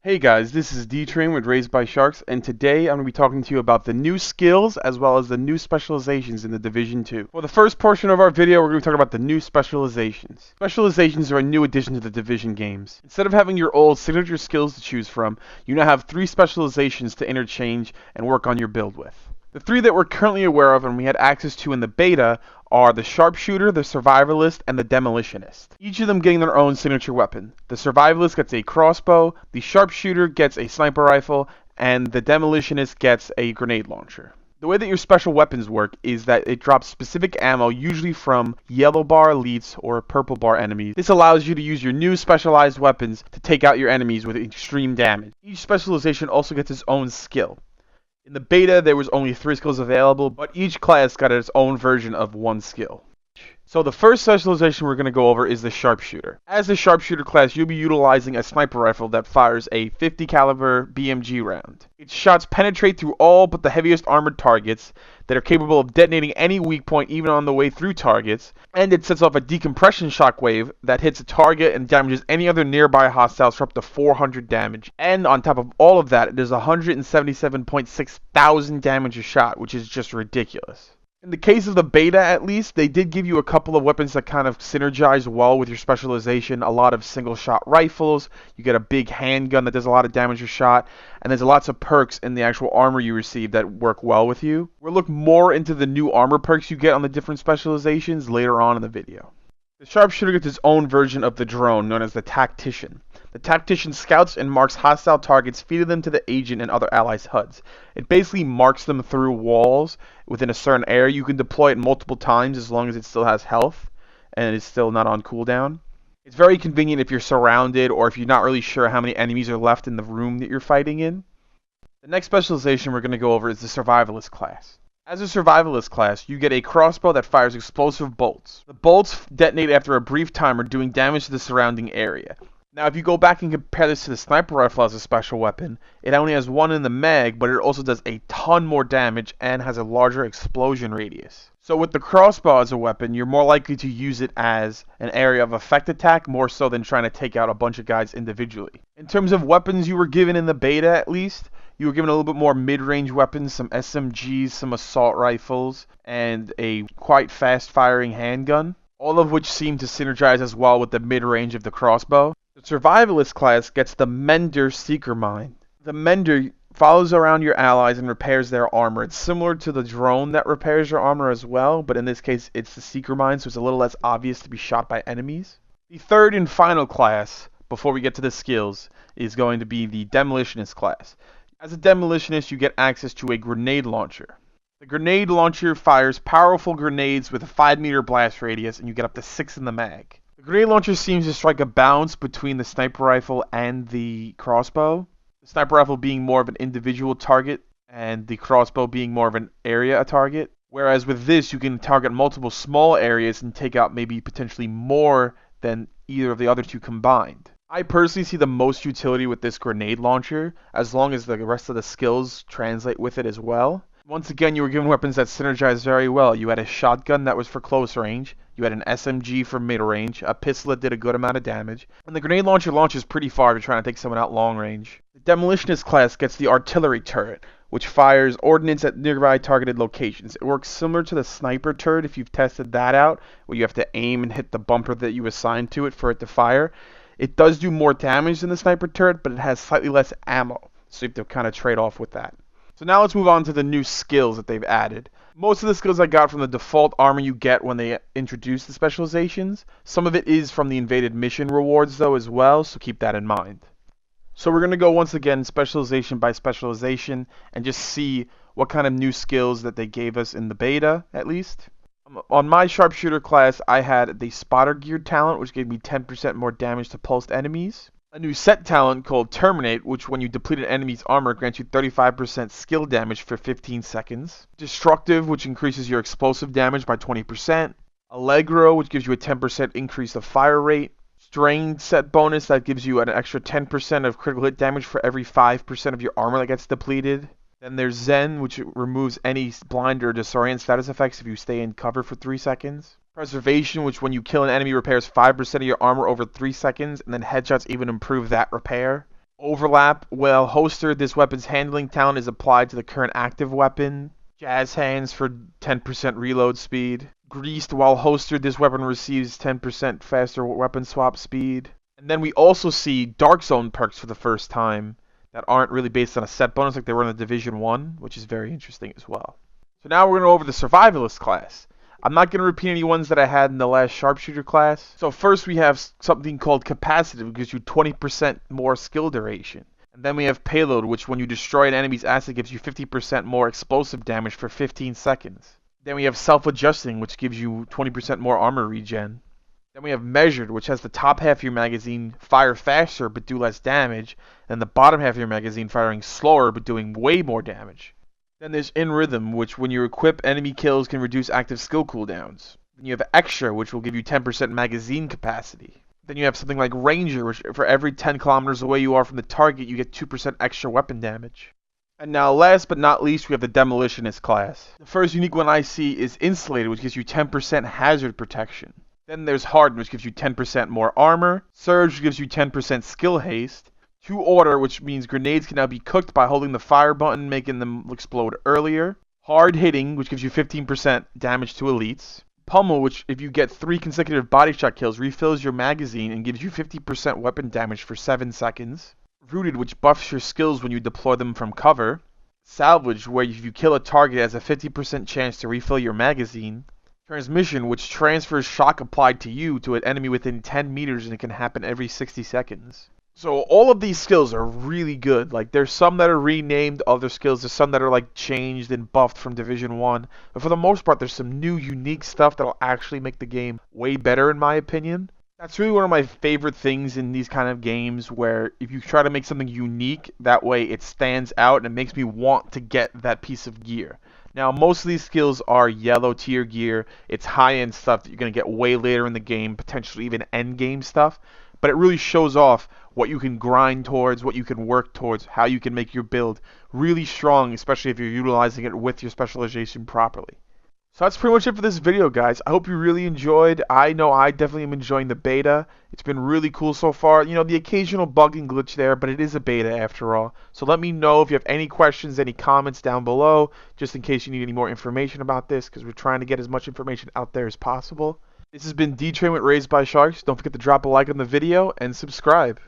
Hey guys, this is D-Train with Raised by Sharks, and today I'm going to be talking to you about the new skills as well as the new specializations in the Division 2. For the first portion of our video, we're going to talk about the new specializations. Specializations are a new addition to the Division games. Instead of having your old signature skills to choose from, you now have 3 specializations to interchange and work on your build with. The 3 that we're currently aware of and we had access to in the beta are the Sharpshooter, the Survivalist, and the Demolitionist. Each of them getting their own signature weapon. The Survivalist gets a crossbow, the Sharpshooter gets a sniper rifle, and the Demolitionist gets a grenade launcher. The way that your special weapons work is that it drops specific ammo, usually from yellow bar elites or purple bar enemies. This allows you to use your new specialized weapons to take out your enemies with extreme damage. Each specialization also gets its own skill. In the beta, there was only 3 skills available, but each class got its own version of one skill. So the first specialization we're going to go over is the Sharpshooter. As the Sharpshooter class, you'll be utilizing a sniper rifle that fires a 50 caliber BMG round. Its shots penetrate through all but the heaviest armored targets that are capable of detonating any weak point even on the way through targets, and it sets off a decompression shockwave that hits a target and damages any other nearby hostiles for up to 400 damage. And on top of all of that, it does 177.6 thousand damage a shot, which is just ridiculous. In the case of the beta, at least, they did give you a couple of weapons that kind of synergize well with your specialization. A lot of single-shot rifles, you get a big handgun that does a lot of damage a shot, and there's lots of perks in the actual armor you receive that work well with you. We'll look more into the new armor perks you get on the different specializations later on in the video. The Sharpshooter gets its own version of the drone, known as the Tactician. The Tactician scouts and marks hostile targets, feeding them to the agent and other allies' HUDs. It basically marks them through walls within a certain area. You can deploy it multiple times as long as it still has health and it's still not on cooldown. It's very convenient if you're surrounded or if you're not really sure how many enemies are left in the room that you're fighting in. The next specialization we're going to go over is the Survivalist class. As a Survivalist class, you get a crossbow that fires explosive bolts. The bolts detonate after a brief timer, doing damage to the surrounding area. Now, if you go back and compare this to the sniper rifle as a special weapon, it only has 1 in the mag, but it also does a ton more damage and has a larger explosion radius. So with the crossbow as a weapon, you're more likely to use it as an area of effect attack, more so than trying to take out a bunch of guys individually. In terms of weapons you were given in the beta, at least, you were given a little bit more mid-range weapons, some SMGs, some assault rifles, and a quite fast-firing handgun, all of which seem to synergize as well with the mid-range of the crossbow. The Survivalist class gets the Mender Seeker Mine. The Mender follows around your allies and repairs their armor. It's similar to the drone that repairs your armor as well, but in this case it's the Seeker Mine, so it's a little less obvious to be shot by enemies. The third and final class, before we get to the skills, is going to be the Demolitionist class. As a Demolitionist, you get access to a grenade launcher. The grenade launcher fires powerful grenades with a 5-meter blast radius, and you get up to 6 in the mag. The grenade launcher seems to strike a balance between the sniper rifle and the crossbow. The sniper rifle being more of an individual target, and the crossbow being more of an area target. Whereas with this, you can target multiple small areas and take out maybe potentially more than either of the other 2 combined. I personally see the most utility with this grenade launcher, as long as the rest of the skills translate with it as well. Once again, you were given weapons that synergize very well. You had a shotgun that was for close range, you had an SMG for mid-range, a pistol that did a good amount of damage, and the grenade launcher launches pretty far if you're trying to take someone out long range. The Demolitionist class gets the artillery turret, which fires ordnance at nearby targeted locations. It works similar to the sniper turret if you've tested that out, where you have to aim and hit the bumper that you assign to it for it to fire. It does do more damage than the sniper turret, but it has slightly less ammo, so you have to kind of trade off with that. So now let's move on to the new skills that they've added. Most of the skills I got from the default armor you get when they introduce the specializations. Some of it is from the invaded mission rewards though as well, so keep that in mind. So we're going to go once again specialization by specialization and just see what kind of new skills that they gave us in the beta at least. On my Sharpshooter class, I had the Spotter Gear talent, which gave me 10% more damage to pulsed enemies. A new set talent called Terminate, which when you deplete an enemy's armor grants you 35% skill damage for 15 seconds. Destructive, which increases your explosive damage by 20%. Allegro, which gives you a 10% increase of fire rate. Strained set bonus, that gives you an extra 10% of critical hit damage for every 5% of your armor that gets depleted. Then there's Zen, which removes any blind or disorient status effects if you stay in cover for 3 seconds. Preservation, which when you kill an enemy repairs 5% of your armor over 3 seconds, and then headshots even improve that repair. Overlap, well, holstered, this weapon's handling talent is applied to the current active weapon. Jazz hands for 10% reload speed. Greased, while holstered, this weapon receives 10% faster weapon swap speed. And then we also see Dark Zone perks for the first time that aren't really based on a set bonus like they were in the Division 1, which is very interesting as well. So now we're going to go over the Survivalist class. I'm not going to repeat any ones that I had in the last Sharpshooter class. So first we have something called Capacitive, which gives you 20% more skill duration. And then we have Payload, which when you destroy an enemy's asset gives you 50% more explosive damage for 15 seconds. Then we have Self-Adjusting, which gives you 20% more armor regen. Then we have Measured, which has the top half of your magazine fire faster but do less damage, and the bottom half of your magazine firing slower but doing way more damage. Then there's In Rhythm, which when you equip enemy kills can reduce active skill cooldowns. Then you have Extra, which will give you 10% magazine capacity. Then you have something like Ranger, which for every 10 kilometers away you are from the target, you get 2% extra weapon damage. And now last but not least, we have the Demolitionist class. The first unique one I see is Insulated, which gives you 10% hazard protection. Then there's Hardened, which gives you 10% more armor. Surge, which gives you 10% skill haste. To Order, which means grenades can now be cooked by holding the fire button, making them explode earlier. Hard Hitting, which gives you 15% damage to elites. Pummel, which if you get 3 consecutive body shot kills, refills your magazine and gives you 50% weapon damage for 7 seconds. Rooted, which buffs your skills when you deploy them from cover. Salvage, where if you kill a target, it has a 50% chance to refill your magazine. Transmission, which transfers shock applied to you to an enemy within 10 meters and it can happen every 60 seconds. So all of these skills are really good. Like there's some that are renamed other skills, there's some that are like changed and buffed from Division 1. But for the most part there's some new unique stuff that'll actually make the game way better in my opinion. That's really one of my favorite things in these kind of games, where if you try to make something unique, that way it stands out and it makes me want to get that piece of gear. Now, most of these skills are yellow tier gear. It's high-end stuff that you're going to get way later in the game, potentially even end-game stuff. But it really shows off what you can grind towards, what you can work towards, how you can make your build really strong, especially if you're utilizing it with your specialization properly. So that's pretty much it for this video, guys. I hope you really enjoyed. I know I definitely am enjoying the beta. It's been really cool so far. You know, the occasional bug and glitch there, but it is a beta after all. So let me know if you have any questions, any comments down below, just in case you need any more information about this, because we're trying to get as much information out there as possible. This has been D-Train with Raised by Sharks. Don't forget to drop a like on the video and subscribe.